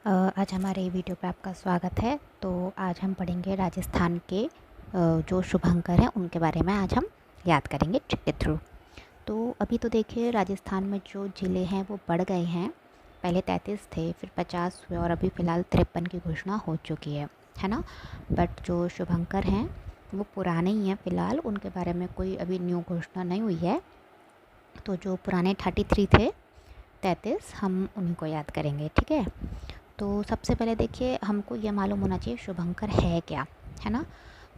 आज हमारे वीडियो पे आपका स्वागत है। तो आज हम पढ़ेंगे राजस्थान के जो शुभंकर हैं उनके बारे में आज हम याद करेंगे ट्रिक के थ्रू। तो अभी तो देखिए राजस्थान में जो ज़िले हैं वो बढ़ गए हैं। पहले 33 थे, फिर 50 हुए और अभी फ़िलहाल 53 की घोषणा हो चुकी है ना। बट जो शुभंकर हैं वो पुराने ही हैं फ़िलहाल, उनके बारे में कोई अभी न्यू घोषणा नहीं हुई है। तो जो पुराने 33 थे, 33, हम उन्हीं को याद करेंगे, ठीक है। तो सबसे पहले देखिए हमको ये मालूम होना चाहिए शुभंकर है क्या, है ना।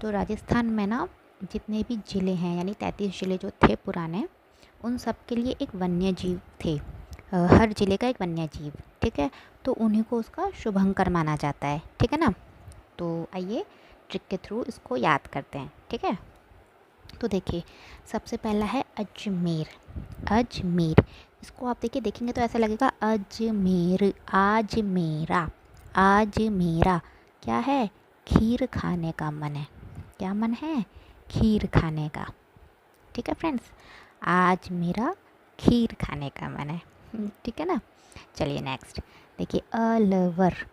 तो राजस्थान में ना जितने भी ज़िले हैं यानी 33 ज़िले जो थे पुराने, उन सब के लिए एक वन्य जीव थे। हर ज़िले का एक वन्य जीव, ठीक है। तो उन्हीं को उसका शुभंकर माना जाता है, ठीक है ना। तो आइए ट्रिक के थ्रू इसको याद करते हैं, ठीक है। तो देखिए सबसे पहला है अजमेर। अजमेर, इसको आप देखिए देखेंगे तो ऐसा लगेगा अजमेर, आज मेरा, आज मेरा क्या है, खीर खाने का मन है। क्या मन है, खीर खाने का, ठीक है फ्रेंड्स। आज मेरा खीर खाने का मन है, ठीक है ना। चलिए नेक्स्ट देखिए अलवर।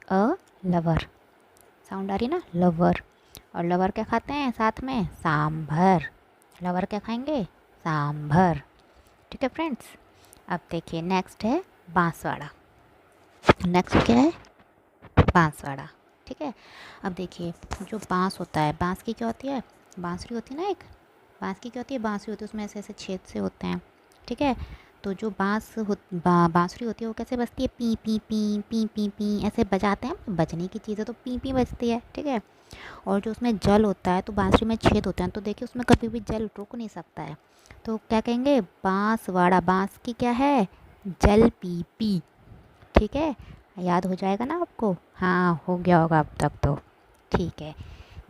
अ लवर साउंड आ रही है ना, लवर। और लवर क्या खाते हैं साथ में, सांभर। लवर क्या खाएंगे, सांभर, ठीक है फ्रेंड्स। अब देखिए नेक्स्ट है बांसवाड़ा। नेक्स्ट क्या है, बांसवाड़ा, ठीक है। अब देखिए जो बांस होता है, बांस की क्या होती है, बांसुरी होती है ना एक, बांस की क्या होती है, बांसुरी होती है, उसमें ऐसे ऐसे छेद से होते हैं, ठीक है। तो जो बांसुरी होती है वो कैसे बजती है, P P P P P P ऐसे बजाते हैं। बजने की चीज़ है तो पी पी बजती है, ठीक है। और जो उसमें जल होता है तो बांसुरी में छेद होते हैं, तो देखिए उसमें कभी भी जल रुक नहीं सकता है। तो क्या कहेंगे, बांसवाड़ा। बांस की क्या है, जल पीपी, ठीक है। याद हो जाएगा ना आपको, हाँ हो गया होगा अब तक तो, ठीक है।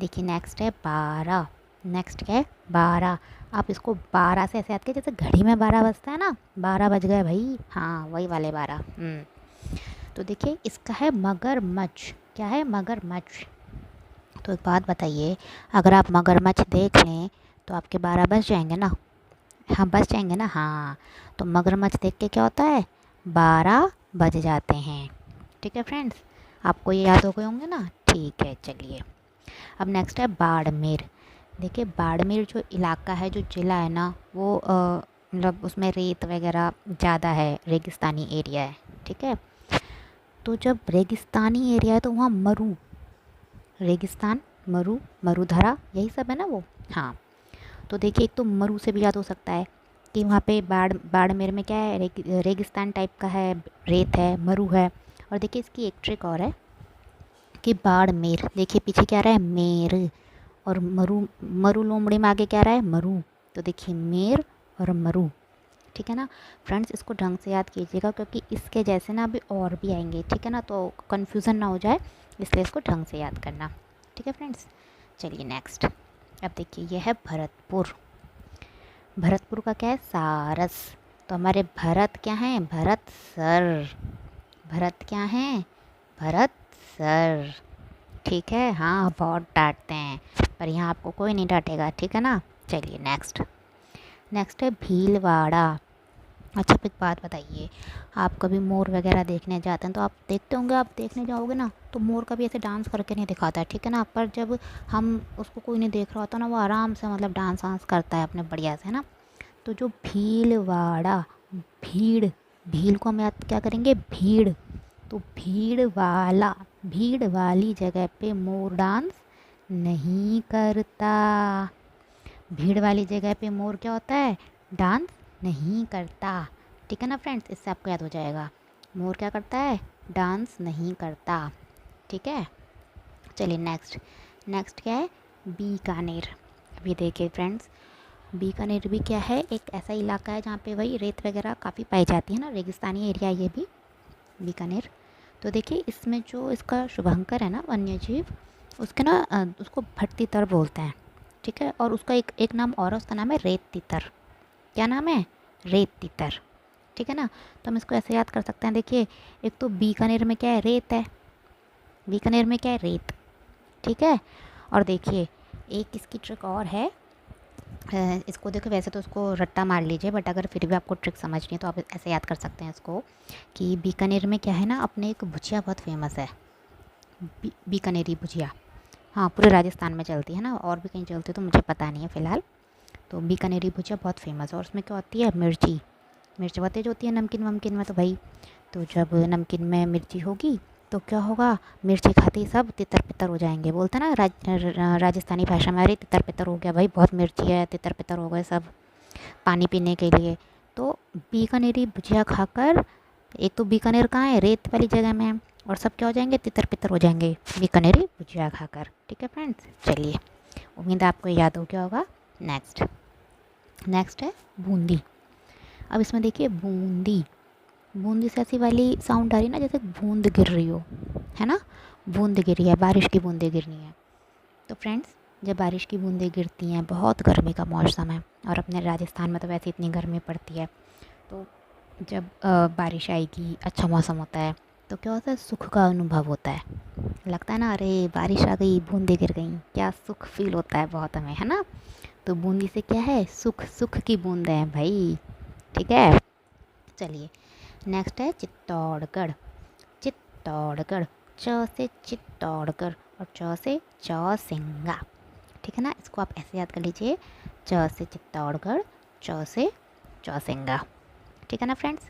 देखिए नेक्स्ट है 12। नेक्स्ट क्या है, 12। आप इसको 12 से ऐसे याद करिए जैसे घड़ी में 12 बजता है ना, 12 बज गए भाई, हाँ वही वाले 12। तो देखिए इसका है मगरमच्छ। क्या है, मगरमच्छ। तो एक बात बताइए, अगर आप मगरमच्छ देख लें तो आपके 12 बज जाएंगे ना, हाँ बज जाएंगे ना, हाँ। तो मगरमच्छ देख के क्या होता है, 12 बज जाते हैं, ठीक है फ्रेंड्स। आपको ये याद हो गए होंगे ना, ठीक है। चलिए अब नेक्स्ट है बाड़मेर। देखिए बाड़मेर जो इलाका है, जो ज़िला है ना, वो मतलब उसमें रेत वगैरह ज़्यादा है, रेगिस्तानी एरिया है, ठीक है। तो जब रेगिस्तानी एरिया है तो वहाँ रेगिस्तान, मरुधरा यही सब है ना वो, हाँ। तो देखिए एक तो मरु से भी याद हो सकता है कि वहाँ पे बाड़मेर में क्या है, रेगिस्तान टाइप का है, रेत है, मरु है। और देखिए इसकी एक ट्रिक और है कि बाड़मेर, देखिए पीछे क्या रहा है, मेर, और मरु, मरु लोमड़ी में आगे क्या रहा है, मरु। तो देखिए मेर और मरु, ठीक है ना फ्रेंड्स। इसको ढंग से याद कीजिएगा क्योंकि इसके जैसे ना अभी और भी आएंगे, ठीक है ना, तो कन्फ्यूज़न ना हो जाए, इसलिए इसको ढंग से याद करना, ठीक है फ्रेंड्स। चलिए नेक्स्ट, अब देखिए यह है भरतपुर। भरतपुर का क्या है, सारस। तो हमारे भरत क्या हैं, भरत सर। भरत क्या हैं, भरत सर, ठीक है। हाँ बहुत डांटते हैं पर यहाँ आपको कोई नहीं डांटेगा, ठीक है ना। चलिए नेक्स्ट, नेक्स्ट है भीलवाड़ा। अच्छा एक बात बताइए, आप कभी मोर वगैरह देखने जाते हैं तो आप देखते होंगे, आप देखने जाओगे ना तो मोर कभी ऐसे डांस करके नहीं दिखाता है, ठीक है ना। पर जब हम उसको कोई नहीं देख रहा होता ना, वो आराम से मतलब डांस वांस करता है अपने बढ़िया से, है ना। तो जो भीलवाड़ा, भीड़, भीड़ को हम याद क्या करेंगे, भीड़। तो भीड़ वाली जगह पे मोर डांस नहीं करता। भीड़ वाली जगह पे मोर क्या होता है, डांस नहीं करता, ठीक है ना फ्रेंड्स। इससे आपको याद हो जाएगा, मोर क्या करता है, डांस नहीं करता, ठीक है। चलिए नेक्स्ट, नेक्स्ट क्या है, बीकानेर। अभी देखिए फ्रेंड्स, बीकानेर भी क्या है, एक ऐसा इलाका है जहाँ पे वही रेत वगैरह काफ़ी पाई जाती है ना, रेगिस्तानी एरिया ये भी, बीकानेर। तो देखिए इसमें जो इसका शुभंकर है ना वन्य जीव, उसके ना उसको भट्टी तर बोलते हैं, ठीक है। और उसका एक नाम और है, उसका नाम है रेत तितर। क्या नाम है, रेत तितर, ठीक है ना। तो हम इसको ऐसे याद कर सकते हैं, देखिए एक तो बीकानेर में क्या है, रेत है, बीकानेर में क्या है, रेत, ठीक है। और देखिए एक इसकी ट्रिक और है इसको देखो, वैसे तो उसको रट्टा मार लीजिए, बट अगर फिर भी आपको ट्रिक समझनी है तो आप ऐसे याद कर सकते हैं इसको, कि बीकानेर में क्या है ना, अपने एक भुजिया बहुत फेमस है, बीकानेरी भुजिया। हाँ, पूरे राजस्थान में चलती है ना, और भी कहीं चलती है तो मुझे पता नहीं है फ़िलहाल। तो बीकानेरी भुजिया बहुत फेमस है, और उसमें क्या होती है, मिर्ची। मिर्च बहुत तेज होती है नमकीन वमकीन में तो भाई। तो जब नमकीन में मिर्ची होगी तो क्या होगा, मिर्ची खाते ही सब तितर पितर हो जाएंगे। बोलते हैं ना राजस्थानी भाषा में, अरे तितर पितर हो गया भाई, बहुत मिर्ची है, तितर पितर हो गए सब पानी पीने के लिए। तो बीकानेरी भुजिया खाकर, एक तो बीकानेर कहाँ है, रेत वाली जगह में है, और सब क्या हो जाएंगे, तितर पितर हो जाएंगे बीकानेरी भुजिया खाकर। ठीक है फ्रेंड्स, चलिए, उम्मीद है आपको याद हो गया होगा। नेक्स्ट नेक्स्ट है बूंदी। अब इसमें देखिए बूंदी, बूंदी से ऐसी वाली साउंड आ रही है ना, जैसे बूंद गिर रही हो, है ना, बूंद गिरी है, बारिश की बूंदें गिरनी है। तो फ्रेंड्स, जब बारिश की बूंदें गिरती हैं, बहुत गर्मी का मौसम है, और अपने राजस्थान में तो वैसे इतनी गर्मी पड़ती है, तो जब बारिश आएगी, अच्छा मौसम होता है, तो क्या होता है, सुख का अनुभव होता है। लगता है ना, अरे बारिश आ गई, बूंदें गिर गई, क्या सुख फील होता है बहुत हमें, है ना। तो बूंदी से क्या है, सुख, सुख की बूंदें हैं भाई। ठीक है, चलिए, नेक्स्ट है चित्तौड़गढ़। चित्तौड़गढ़, च से चित्तौड़गढ़, और च से चौसिंगा। ठीक है ना, इसको आप ऐसे याद कर लीजिए, च से चित्तौड़गढ़, च से चौसिंगा। ठीक है ना फ्रेंड्स,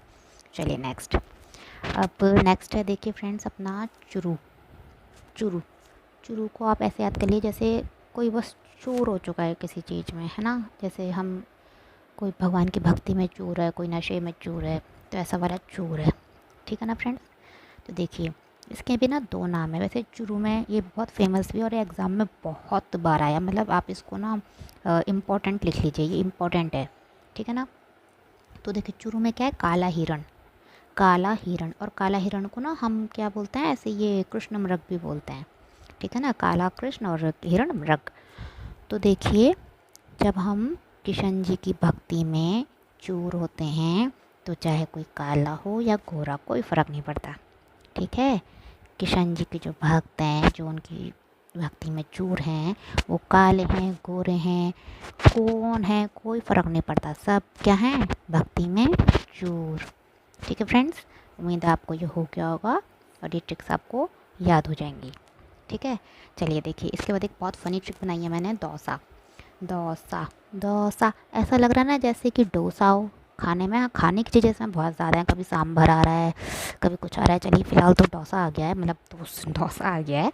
चलिए नेक्स्ट। अब नेक्स्ट है, देखिए फ्रेंड्स, अपना चुरू। चुरू, चुरू को आप ऐसे याद कर लीजिए, जैसे कोई बस चूर हो चुका है किसी चीज़ में, है ना। जैसे हम, कोई भगवान की भक्ति में चूर है, कोई नशे में चूर है, तो ऐसा वाला चूर है। ठीक है ना फ्रेंड्स, तो देखिए, इसके भी ना दो नाम है वैसे चुरू में, ये बहुत फेमस भी है और एग्ज़ाम में बहुत बार आया, मतलब आप इसको ना इम्पोर्टेंट लिख लीजिए, ये इम्पोर्टेंट है। ठीक है ना, तो देखिए चुरू में क्या है, काला हिरण। काला हिरण, और काला हिरण को ना हम क्या बोलते हैं, ऐसे ये कृष्ण मृग भी बोलते हैं। ठीक है ना, काला कृष्ण और हिरण मृग। तो देखिए, जब हम किशन जी की भक्ति में चूर होते हैं, तो चाहे कोई काला हो या गोरा, कोई फ़र्क नहीं पड़ता। ठीक है, किशन जी के जो भक्त हैं, जो उनकी भक्ति में चूर हैं, वो काले हैं, गोरे हैं, कौन है, कोई फ़र्क नहीं पड़ता, सब क्या हैं, भक्ति में चूर। ठीक है फ्रेंड्स, उम्मीद है आपको ये हो गया होगा, और ये ट्रिक्स आपको याद हो जाएंगी। ठीक है, चलिए देखिए, इसके बाद एक बहुत फ़नी ट्रिक बनाई है मैंने, डोसा। डोसा, डोसा, ऐसा लग रहा है ना जैसे कि डोसा हो खाने में। खाने की चीज़ें इसमें बहुत ज़्यादा हैं, कभी सांभर आ रहा है, कभी कुछ आ रहा है। चलिए फ़िलहाल तो डोसा आ गया है, मतलब डोसा आ गया है।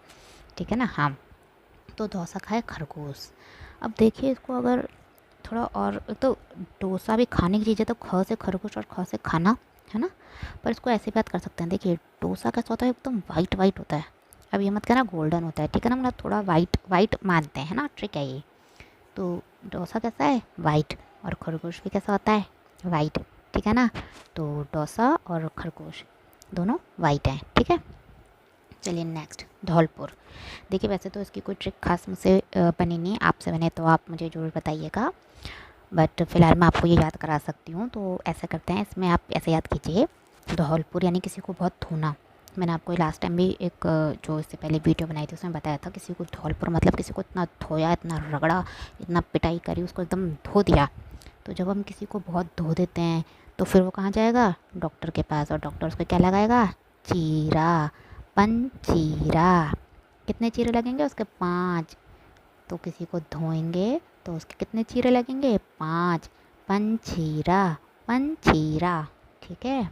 ठीक है ना, हाँ, तो डोसा खाए खरगोश। अब देखिए, इसको अगर थोड़ा और, तो डोसा भी खाने की चीज़ है, तो ख से खरगोश और ख से खाना, है ना। पर इसको ऐसे बात कर सकते हैं, देखिए डोसा कैसा होता है, एकदम वाइट वाइट होता है। अब ये मत कहना गोल्डन होता है, ठीक है ना, मतलब थोड़ा वाइट वाइट मानते हैं ना, ट्रिक है ये। तो डोसा कैसा है, वाइट, और खरगोश भी कैसा होता है, वाइट। ठीक है ना, तो डोसा और खरगोश दोनों वाइट हैं। ठीक है, चलिए नेक्स्ट, धौलपुर। देखिए, वैसे तो इसकी कोई ट्रिक खास मुझसे बनी नहीं है, आपसे बने तो आप मुझे ज़रूर बताइएगा, बट फ़िलहाल मैं आपको ये याद करा सकती हूँ। तो ऐसा करते हैं, इसमें आप ऐसे याद कीजिए, धौलपुर यानी किसी को बहुत धोना। मैंने आपको लास्ट टाइम भी एक जो इससे पहले वीडियो बनाई थी उसमें बताया था, किसी को धौलपुर मतलब किसी को इतना धोया, इतना रगड़ा, इतना पिटाई करी, उसको एकदम धो दिया। तो जब हम किसी को बहुत धो देते हैं, तो फिर वो कहाँ जाएगा, डॉक्टर के पास, और डॉक्टर उसको क्या लगाएगा, चीरा, पंचीरा। कितने चीरे लगेंगे उसके, 5। तो किसी को धोएंगे तो उसके कितने चीरे लगेंगे, 5, पंचीरा, पंचीरा। ठीक है,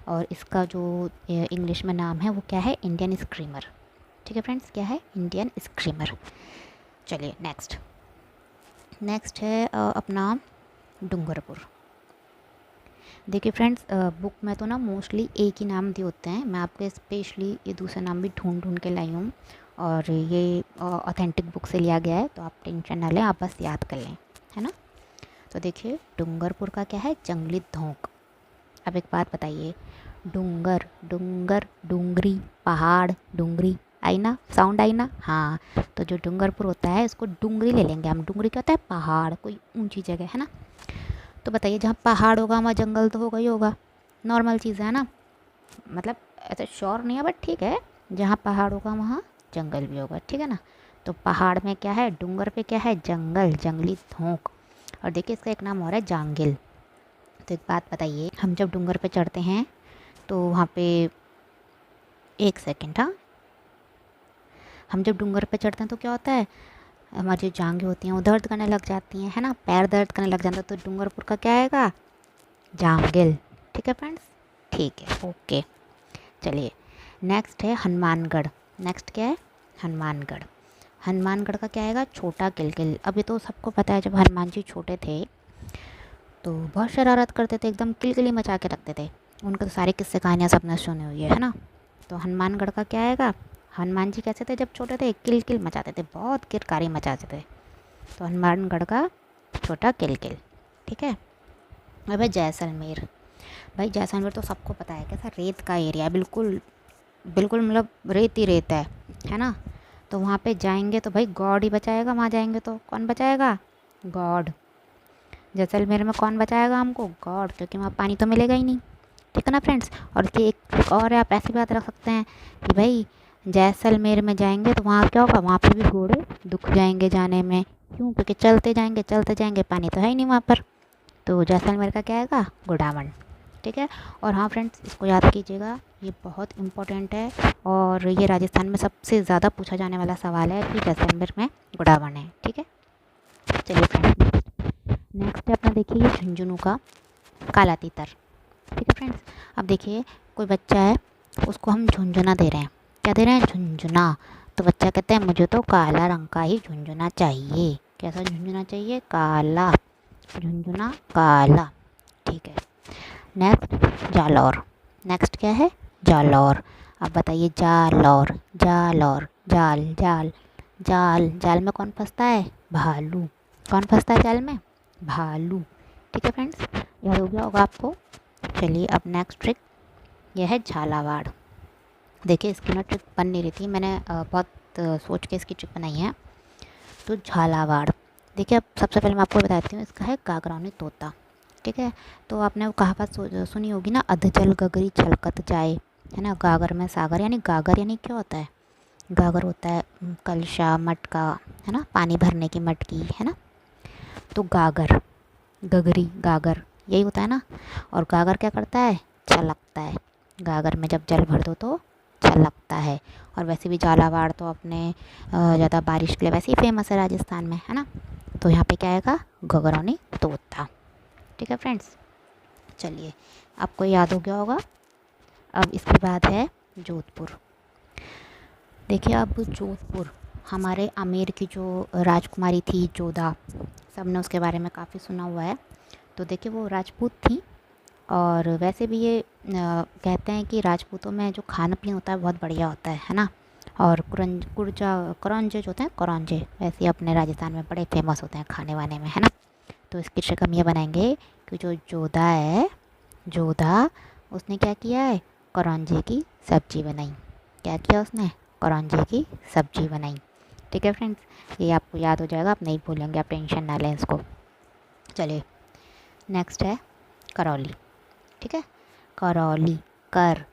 और इसका जो इंग्लिश में नाम है वो क्या है, इंडियन स्क्रीमर। ठीक है फ्रेंड्स, क्या है, इंडियन स्क्रीमर। चलिए नेक्स्ट, नेक्स्ट है अपना डूंगरपुर। देखिए फ्रेंड्स, बुक में तो ना मोस्टली एक ही नाम दिए होते हैं, मैं आपके स्पेशली ये दूसरा नाम भी ढूंढ ढूंढ के लाई हूँ, और ये ऑथेंटिक बुक से लिया गया है, तो आप टेंशन ना लें, आप बस याद कर लें, है ना। तो देखिए, डूंगरपुर का क्या है, जंगली धोंक। अब एक बात बताइए, डूंगर, डूंगर, डूंगरी, पहाड़, डूंगरी, आई ना, साउंड आई ना, हाँ। तो जो डूंगरपुर होता है, इसको डूंगरी ले लेंगे हम। डूंगरी क्या होता है, पहाड़, कोई ऊंची जगह, है ना। तो बताइए, जहाँ पहाड़ होगा वहाँ जंगल तो होगा ही होगा, नॉर्मल चीज़ है ना, मतलब ऐसा श्योर नहीं है, बट ठीक है, जहाँ पहाड़ होगा वहाँ जंगल भी होगा। ठीक है ना, तो पहाड़ में क्या है, डूंगर पे क्या है, जंगल, जंगली धोंक। और देखिए इसका एक नाम और है जांगिल। तो एक बात बताइए, हम जब डूंगर पे चढ़ते हैं तो वहाँ पे, एक सेकेंड, हाँ, हम जब डूंगर पे चढ़ते हैं तो क्या होता है, हमारी जो जांघें होती हैं वो दर्द करने लग जाती हैं, है ना, पैर दर्द करने लग जाता है, तो डूंगरपुर का क्या आएगा, जांगिल। ठीक है फ्रेंड्स, ठीक है, ओके। चलिए नेक्स्ट है हनुमानगढ़। नेक्स्ट क्या है, हनुमानगढ़। हनुमानगढ़ का क्या आएगा, छोटा किलकिल। अभी तो सबको पता है जब हनुमान जी छोटे थे तो बहुत शरारत करते थे, एकदम किलकिली मचा के रखते थे। उनके तो सारी किस्से कहानियाँ सबने सुनी हुई है ना। तो हनुमानगढ़ का क्या आएगा, हनुमान जी कैसे थे जब छोटे थे, किलकिल मचाते थे, बहुत किरकारी मचाते थे। तो हनुमानगढ़ का छोटा किलकिल। ठीक है। अब है जैसलमेर। भाई जैसलमेर तो सबको पता है कैसा रेत का एरिया है, बिल्कुल बिल्कुल मतलब रेत ही रेत है ना। तो वहाँ पे जाएंगे तो भाई गॉड ही बचाएगा, वहाँ जाएंगे तो कौन बचाएगा, गॉड। जैसलमेर में कौन बचाएगा हमको, गॉड, क्योंकि वहाँ पानी तो मिलेगा ही नहीं। ठीक है ना फ्रेंड्स। और इसकी एक और आप ऐसी बात रख सकते हैं कि भाई जैसलमेर में जाएंगे तो वहाँ क्या होगा, वहाँ पे भी घोड़े दुख जाएंगे जाने में। क्यों, क्योंकि चलते जाएंगे, पानी तो है ही नहीं वहाँ पर। तो जैसलमेर का क्या आएगा, गोडावण। ठीक है। और हाँ फ्रेंड्स, इसको याद कीजिएगा, ये बहुत इम्पोर्टेंट है और ये राजस्थान में सबसे ज़्यादा पूछा जाने वाला सवाल है कि जैसलमेर में गोडावण है। ठीक है। चलिए फ्रेंड्स, नेक्स्ट है अपना, देखिए ये झुंझुनू का काला तीतर। ठीक है फ्रेंड्स। अब देखिए कोई बच्चा है, उसको हम झुंझुना दे रहे हैं। क्या दे रहे हैं, झुंझुना। तो बच्चा कहता है मुझे तो काला रंग का ही झुंझुना चाहिए। कैसा झुंझुना चाहिए, काला, झुंझुना काला। ठीक है। नेक्स्ट जालौर। नेक्स्ट क्या है, जालौर। अब बताइए जालौर, जालौर, जाल जाल जाल, जाल में कौन फंसता है, भालू। कौन फंसता है जाल में, भालू। ठीक है फ्रेंड्स, याद हो गया होगा आपको। चलिए अब नेक्स्ट ट्रिक, यह है झालावाड़। देखिए इसकी ना ट्रिक बन नहीं रही थी, मैंने बहुत सोच के इसकी ट्रिक बनाई है। तो झालावाड़, देखिए अब सबसे पहले मैं आपको बताती हूँ, इसका है गागरानी तोता। ठीक है। तो आपने वो कहावत सुनी होगी ना, अधजल गगरी छलकत जाए, है ना। गागर में सागर, यानी गागर यानी क्या होता है, गागर होता है कलशा, मटका, है ना, पानी भरने की मटकी, है ना। तो गागर, गगरी, गागर यही होता है ना। और गागर क्या करता है, छलकता है। गागर में जब जल भर दो तो छलकता है। और वैसे भी झालावाड़ तो अपने ज़्यादा बारिश के लिए वैसे ही फेमस है राजस्थान में, है ना। तो यहाँ पे क्या आएगा, गगरौनी तोता। ठीक है फ्रेंड्स। चलिए आपको याद हो गया होगा। अब इसके बाद है जोधपुर। देखिए अब जोधपुर, हमारे आमेर की जो राजकुमारी थी जोधा, सबने उसके बारे में काफ़ी सुना हुआ है। तो देखिए वो राजपूत थी, और वैसे भी ये कहते हैं कि राजपूतों में जो खाना पीना होता है बहुत बढ़िया होता है ना। और करंजे जो होते हैं, करंजे वैसे अपने राजस्थान में बड़े फेमस होते हैं खाने वाने में, है ना। तो इसकी ट्रिक हम ये बनाएंगे कि जो जोधा है, जोधा, उसने क्या किया है, करंजे की सब्जी बनाई। क्या किया उसने, करंजे की सब्जी बनाई। ठीक है फ्रेंड्स, ये आपको याद हो जाएगा, आप नहीं भूलेंगे, आप टेंशन ना लें इसको। चलिए नेक्स्ट है करौली। ठीक है। करौली, कर,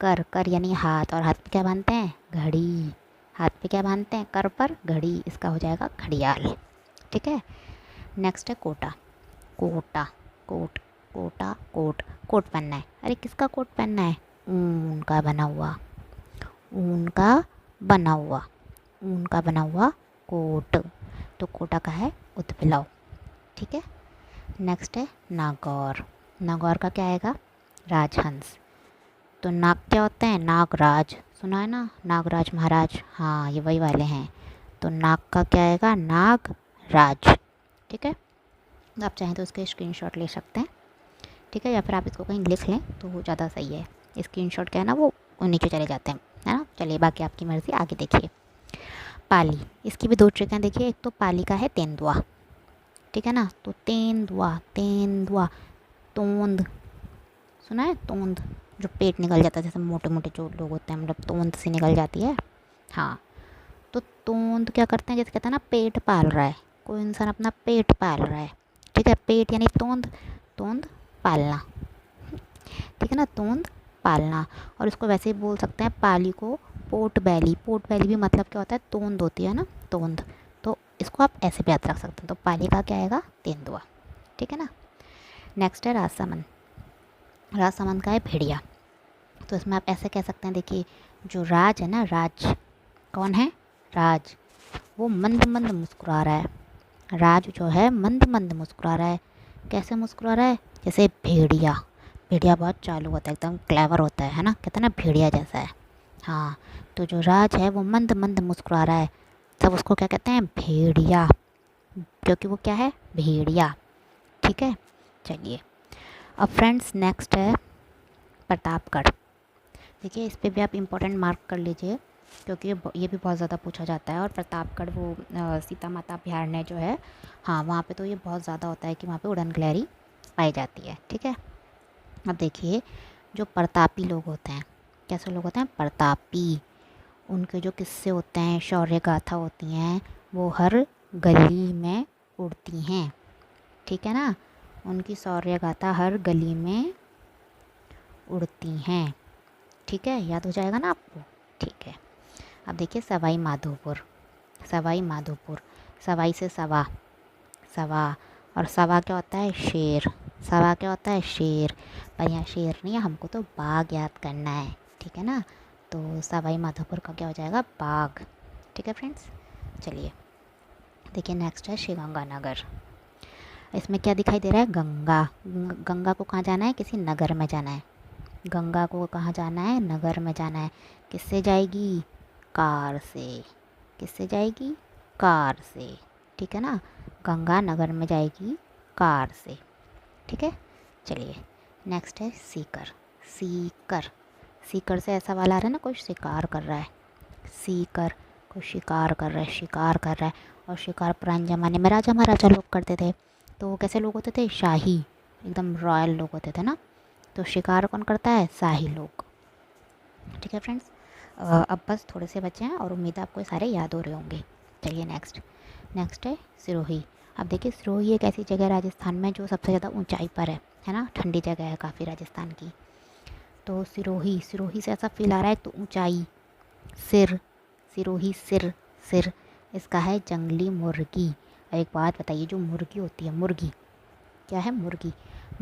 कर कर यानी हाथ, और हाथ पे क्या बांधते हैं, घड़ी। हाथ पे क्या बांधते हैं, कर पर घड़ी, इसका हो जाएगा घड़ियाल। ठीक है। नेक्स्ट है quota. Quota, coat, quota, coat, coat पहनना है। अरे किसका कोट पहनना है, ऊन का बना हुआ, ऊन का बना हुआ, ऊन का बना हुआ कोट। तो कोटा का है उत्पलाव। ठीक है। नेक्स्ट है नागौर। नागौर का क्या आएगा, राजहंस। तो नाग क्या होते हैं, नागराज, सुना है ना, नागराज महाराज, हाँ ये वही वाले हैं। तो नाग का क्या आएगा, नागराज। ठीक है। आप चाहें तो इसके स्क्रीनशॉट ले सकते हैं। ठीक है, या फिर आप इसको कहीं लिख लें तो वो ज़्यादा सही है। स्क्रीनशॉट क्या है ना, वो नीचे चले जाते हैं, है ना। चलिए बाकी आपकी मर्ज़ी, आगे देखिए। पाली, इसकी भी दो ट्रिक हैं। देखिए एक तो पाली का है तेंदुआ। ठीक है ना। तो तेंदुआ, तेंदुआ, तोंद, सुना है, तोंद, जो पेट निकल जाता है, जैसे मोटे मोटे जो लोग होते हैं, मतलब तोंद सी निकल जाती है। हाँ, तो तोंद क्या करते हैं, जैसे कहते हैं ना पेट पाल रहा है, कोई इंसान अपना पेट पाल रहा है। ठीक है, पेट यानी तोंद, तोंद पालना। ठीक है ना, तोंद पालना। और इसको वैसे ही बोल सकते हैं पाली को पोर्ट बैली। पोर्ट बैली भी मतलब क्या होता है, तोंद होती है ना, तोंद। तो इसको आप ऐसे भी याद रख सकते हैं। तो पाली का क्या आएगा, तेंदुआ। ठीक है ना। नेक्स्ट है राजसमंद। राजसमंद का है भेड़िया। तो इसमें आप ऐसे कह सकते हैं, देखिए जो राज है ना, राज कौन है, राज, वो मंद मंद मुस्कुरा रहा है। राज जो है मंद मंद मुस्कुरा रहा है। कैसे मुस्कुरा रहा है, जैसे भेड़िया। भेड़िया बहुत चालू होता है, एकदम क्लेवर होता है ना, कहते हैं ना भेड़िया जैसा है। हाँ, तो जो राज है वो मंद मंद मुस्कुरा रहा है, तब उसको क्या कहते हैं, भेड़िया, क्योंकि वो क्या है, भेड़िया। ठीक है, चलिए अब फ्रेंड्स नेक्स्ट है प्रतापगढ़। देखिए इस पे भी आप इम्पोर्टेंट मार्क कर लीजिए, क्योंकि ये भी बहुत ज़्यादा पूछा जाता है। और प्रतापगढ़ वो सीता माता अभयारण्य जो है, हाँ वहाँ पे तो ये बहुत ज़्यादा होता है कि वहाँ पे उड़न गिलहरी पाई जाती है। ठीक है, अब देखिए जो प्रतापी लोग होते हैं, कैसे लोग होते हैं, प्रतापी, उनके जो किस्से होते हैं, शौर्य गाथा होती हैं, वो हर गली में उड़ती हैं। ठीक है ना, उनकी शौर्य गाथा हर गली में उड़ती हैं। ठीक है, याद हो जाएगा ना आपको। ठीक है, अब देखिए सवाई माधोपुर। सवाई माधोपुर, सवाई से सवा, सवा, और सवा क्या होता है, शेर। सवा क्या होता है, शेर, पर यहाँ शेर नहीं है, हमको तो बाघ याद करना है। ठीक है ना, तो सवाई माधोपुर का क्या हो जाएगा, बाघ। ठीक है फ्रेंड्स, चलिए देखिए नेक्स्ट है श्री गंगानगर। इसमें क्या दिखाई दे रहा है, गंगा। गंगा को कहाँ जाना है, किसी नगर में जाना है। गंगा को कहाँ जाना है, नगर में जाना है। किससे जाएगी, कार से। किससे जाएगी, कार से। ठीक है ना, गंगा नगर में जाएगी कार से। ठीक है, चलिए नेक्स्ट है सीकर। सीकर, सीकर से ऐसा वाला आ रहा है ना, कोई शिकार कर रहा है। सीकर, कोई शिकार कर रहा है, शिकार कर रहा है। और शिकार पुराने ज़माने में राजा महाराजा लोग करते थे। तो वो कैसे लोग होते थे, शाही, एकदम रॉयल लोग होते थे ना। तो शिकार कौन करता है, शाही लोग। ठीक है फ्रेंड्स, अब बस थोड़े से बचे हैं और उम्मीद है आपको ये सारे याद हो रहे होंगे। चलिए नेक्स्ट है सिरोही। अब देखिए सिरोही एक ऐसी जगह है राजस्थान में जो सबसे ज़्यादा ऊंचाई पर है ना, ठंडी जगह है काफ़ी राजस्थान की। तो सिरोही, सिरोही से ऐसा फील आ रहा है, तो ऊंचाई। सिर, सिरोही सिर, सिर इसका है जंगली मुर्गी। एक बात बताइए, जो मुर्गी होती है, मुर्गी क्या है, मुर्गी,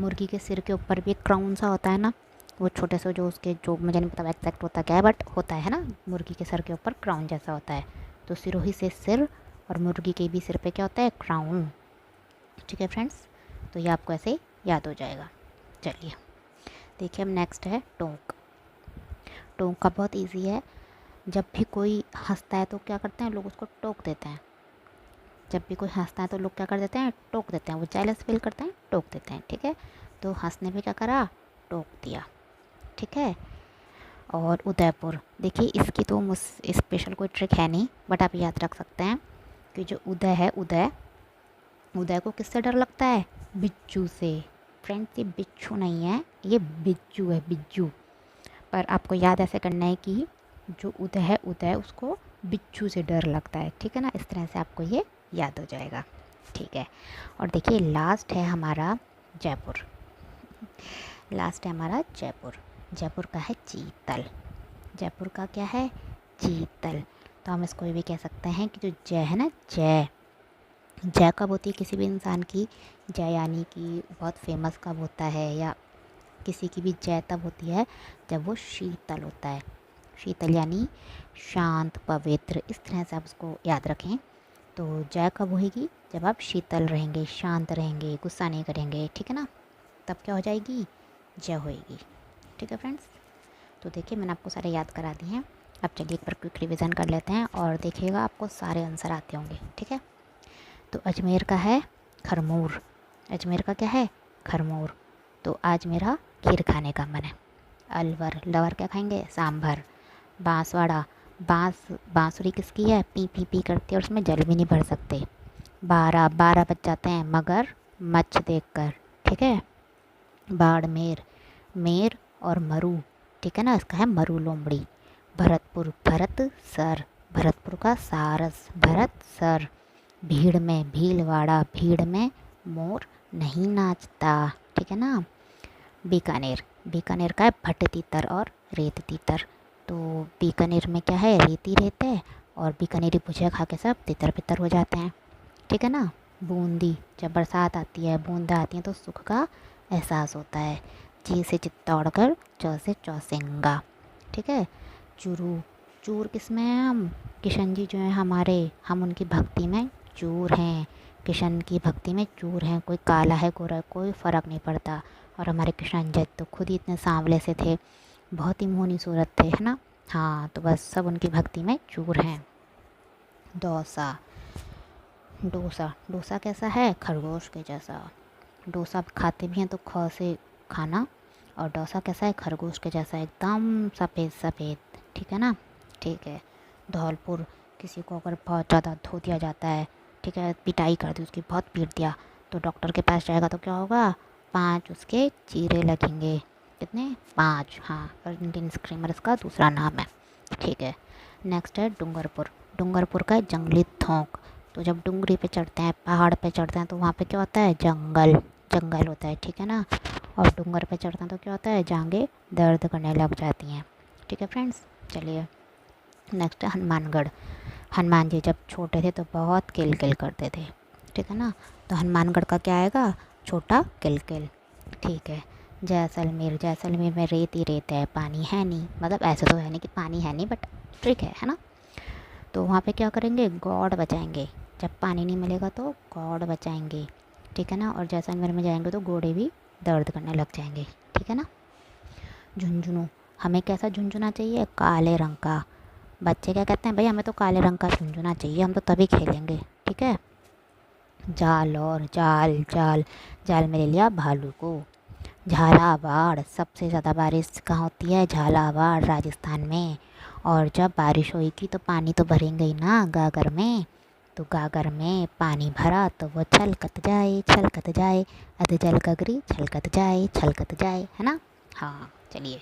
मुर्गी के सिर के ऊपर भी एक क्राउन सा होता है ना, वो छोटे से जो उसके, जो मुझे नहीं पता एग्जैक्ट होता क्या है, बट होता है ना, मुर्गी के सर के ऊपर क्राउन जैसा होता है। तो सिरोही से सिर, और मुर्गी के भी सिर पे क्या होता है, क्राउन। ठीक है फ्रेंड्स, तो ये आपको ऐसे याद हो जाएगा। चलिए देखिए, अब नेक्स्ट है टोंक। टोंक का बहुत ईजी है। जब भी कोई हंसता है तो क्या करते हैं लोग, उसको टोक देते हैं। जब भी कोई हंसता है तो लोग क्या कर देते हैं, टोक देते हैं। वो जेलस फील करते हैं, टोक देते हैं। ठीक है, तो हंसने पे क्या करा, टोक दिया। ठीक है, और उदयपुर, देखिए इसकी तो मुझ स्पेशल कोई ट्रिक है नहीं, बट आप याद रख सकते हैं कि जो उदय है, उदय, उदय को किससे डर लगता है, बिच्छू से। फ्रेंड्स ये बिच्छू नहीं है, ये बिज्जू है, बिज्जू। पर आपको याद ऐसे करना है कि जो उदय है, उदय, उसको बिच्छू से डर लगता है। ठीक है ना, इस तरह से आपको ये याद हो जाएगा। ठीक है, और देखिए लास्ट है हमारा जयपुर। लास्ट है हमारा जयपुर। जयपुर का है चीतल। जयपुर का क्या है, चीतल। तो हम इसको भी कह सकते हैं कि जो जय है ना, जय, जय कब होती है किसी भी इंसान की, जय यानी कि बहुत फेमस कब होता है, या किसी की भी जय तब होती है जब वो शीतल होता है। शीतल यानी शांत, पवित्र, इस तरह से आप उसको याद रखें। तो जय कब होएगी, जब आप शीतल रहेंगे, शांत रहेंगे, गुस्सा नहीं करेंगे। ठीक है ना, तब क्या हो जाएगी, जय होएगी। ठीक है फ्रेंड्स, तो देखिए मैंने आपको सारे याद करा दिए हैं। अब चलिए एक बार क्विक रिवीजन कर लेते हैं और देखिएगा आपको सारे आंसर आते होंगे। ठीक है, तो अजमेर का है खरमूर। अजमेर का क्या है, खरमूर। तो आज मेरा खीर खाने का मन है। अलवर, लवर क्या खाएंगे, सांभर। बांसवाड़ा, बांसुरी किसकी है, पी पी पी करती है और उसमें जल भी नहीं भर सकते। 12 बज जाते हैं मगर मच्छ देखकर। ठीक है, बाड़मेर, मेर और मरु, ठीक है ना, इसका है मरु लोमड़ी। भरतपुर, भरत सर, भरतपुर का सारस, भरत सर। भीड़ में, भीलवाड़ा, भीड़ में मोर नहीं नाचता। ठीक है ना। बीकानेर, बीकानेर का है भट तीतर और रेत तीतर। तो बीकानेर में क्या है, रेती रेत है, और बीकानेरी भुजिया खा के सब तितर बितर हो जाते हैं। ठीक है ना, बूंदी, जब बरसात आती है बूंदा आती हैं तो सुख का एहसास होता है। ची से चित्तौड़गढ़, च से चौसिंगा, ठीक है। चूरू, चूर किस में हैं हम? किशन जी जो हैं हमारे, हम उनकी भक्ति में चूर हैं। किशन की भक्ति में चूर हैं। कोई काला है गोरा है कोई फ़र्क नहीं पड़ता। और हमारे किशन जी तो खुद ही इतने सांवले से थे, बहुत ही मोहनी सूरत थे, है ना। हाँ, तो बस सब उनकी भक्ति में चूर हैं। डोसा, डोसा, डोसा कैसा है? खरगोश के जैसा। डोसा खाते भी हैं तो ख से खाना, और डोसा कैसा है? खरगोश के जैसा, एकदम सफ़ेद सफ़ेद, ठीक है ना। ठीक है। धौलपुर, किसी को अगर बहुत ज़्यादा धो दिया जाता है, ठीक है, पिटाई कर दी उसकी, बहुत पीट दिया, तो डॉक्टर के पास जाएगा तो क्या होगा? 5 उसके चीरे लगेंगे। कितने? 5। हाँ, और इंडियन स्क्रीमर्स का दूसरा नाम है, ठीक है। नेक्स्ट है डूंगरपुर। डूंगरपुर का है जंगली थोंक। तो जब डूंगरी पे चढ़ते हैं, पहाड़ पे चढ़ते हैं, तो वहाँ पे क्या होता है? जंगल, जंगल होता है, ठीक है ना। और डूंगर पे चढ़ते हैं तो क्या होता है? जांघें दर्द करने लग जाती हैं, ठीक है फ्रेंड्स। चलिए नेक्स्ट है हनुमानगढ़। हनुमान जी जब छोटे थे तो बहुत किल किल करते थे, ठीक है ना। तो हनुमानगढ़ का क्या आएगा? छोटा किल किल, ठीक है। जैसलमेर, जैसलमेर में रेत ही रेत है, पानी है नहीं, मतलब ऐसे तो है नहीं कि पानी है नहीं, बट ट्रिक है ना। तो वहाँ पे क्या करेंगे? गॉड बचाएंगे। जब पानी नहीं मिलेगा तो गॉड बचाएंगे, ठीक है ना। और जैसलमेर में जाएंगे तो घोड़े भी दर्द करने लग जाएंगे, ठीक है ना। झुंझुनू, हमें कैसा झुंझुना चाहिए? काले रंग का। बच्चे क्या कहते हैं? भाई हमें तो काले रंग का झुंझुना चाहिए, हम तो तभी खेलेंगे, ठीक है। जाल, और जाल, जाल, जाल में ले लिया भालू को। झालावाड़, सबसे ज़्यादा बारिश कहाँ होती है? झालावाड़, राजस्थान में। और जब बारिश होएगी तो पानी तो भरेंगे ही ना गागर में। तो गागर में पानी भरा तो वो छलकत जाए, छलकत जाए, अधजल गगरी छलकत जाए, छलकत जाए, है ना। हाँ, चलिए।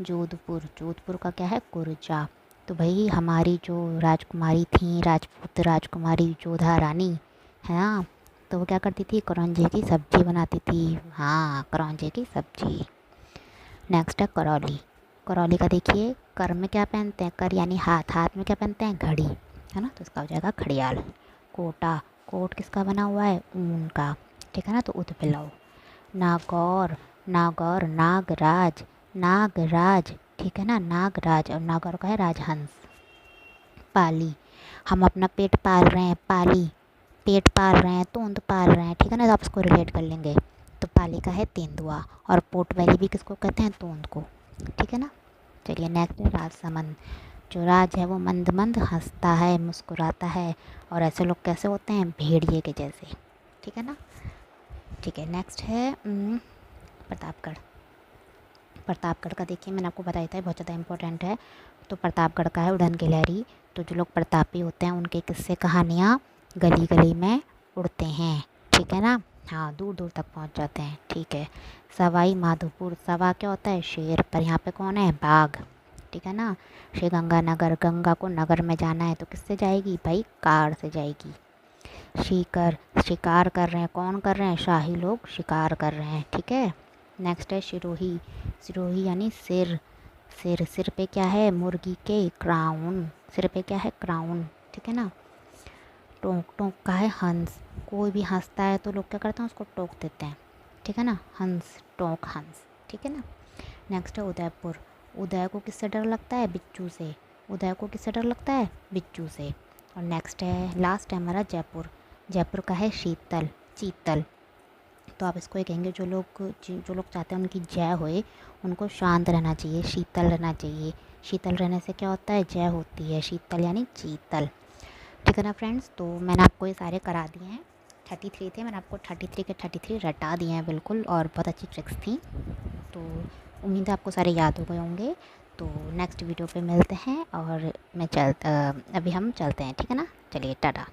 जोधपुर, जोधपुर का क्या है? कुर्जा। तो भाई हमारी जो राजकुमारी थी, राजपूत राजकुमारी जोधा रानी, है ना, तो वो क्या करती थी? करौंजे की सब्ज़ी बनाती थी। हाँ, करौंजे की सब्ज़ी। नेक्स्ट है करौली। करौली का देखिए, कर में क्या पहनते हैं? कर यानी हाथ, हाथ में क्या पहनते हैं? घड़ी, है ना, तो इसका हो जाएगा घड़ियाल। कोटा, कोट किसका बना हुआ है? ऊन का, ठीक है ना, तो उदबिलाव। नागौर, नागौर, नागराज, नागराज, ठीक है ना, नागराज, और नागौर का है राजहंस। पाली, हम अपना पेट पाल रहे हैं, पाली, पेट पाल रहे हैं, तोंद पाल रहे हैं, ठीक है ना, तो आप इसको रिलेट कर लेंगे। तो पाली का है तेंदुआ, और पोट वैली भी किसको कहते हैं? तोंद को, ठीक है ना। चलिए नेक्स्ट है राजसमंद। जो राज है वो मंद मंद हंसता है, मुस्कुराता है, और ऐसे लोग कैसे होते हैं? भेड़िए के जैसे, ठीक है ना। ठीक है, नेक्स्ट है प्रतापगढ़। प्रतापगढ़ का देखिए, मैंने आपको बताया था बहुत ज़्यादा इंपॉर्टेंट है। तो प्रतापगढ़ का है उड़न गिलहरी। तो जो लोग प्रतापी होते हैं उनके किस्से कहानियाँ गली गली में उड़ते हैं, ठीक है ना। हाँ, दूर दूर तक पहुंच जाते हैं, ठीक है। सवाई माधोपुर, सवा क्या होता है? शेर, पर यहाँ पे कौन है? बाघ, ठीक है ना। श्री गंगानगर, गंगा को नगर में जाना है तो किससे जाएगी? भाई कार से जाएगी। शिकार, शिकार कर रहे हैं, कौन कर रहे हैं? शाही लोग शिकार कर रहे हैं, ठीक है। नेक्स्ट है सिरोही। सिरोही यानी सिर, सिर, सिर पे क्या है? मुर्गी के क्राउन, सिर पे क्या है? क्राउन, ठीक है ना। टोंक, टोंक का है हंस। कोई भी हंसता है तो लोग क्या करते हैं? उसको टोक देते हैं, ठीक है ना। हंस, टोंक हंस, ठीक है ना। नेक्स्ट है उदयपुर। उदय को किससे डर लगता है? बिच्छू से। उदय को किससे डर लगता है? बिच्छू से। और नेक्स्ट है, लास्ट है हमारा जयपुर। जयपुर का है शीतल, चीतल। तो आप इसको ये कहेंगे, जो लोग चाहते हैं उनकी जय होए, उनको शांत रहना चाहिए, शीतल रहना चाहिए। शीतल रहने से क्या होता है? जय होती है। शीतल यानी चीतल, ठीक है ना फ्रेंड्स। तो मैंने आपको ये सारे करा दिए हैं। 33 थे, मैंने आपको 33 के 33 रटा दिए हैं बिल्कुल, और बहुत अच्छी ट्रिक्स थी। तो उम्मीद है आपको सारे याद हो गए होंगे। तो नेक्स्ट वीडियो पे मिलते हैं, और अभी हम चलते हैं, ठीक है ना। चलिए टाटा।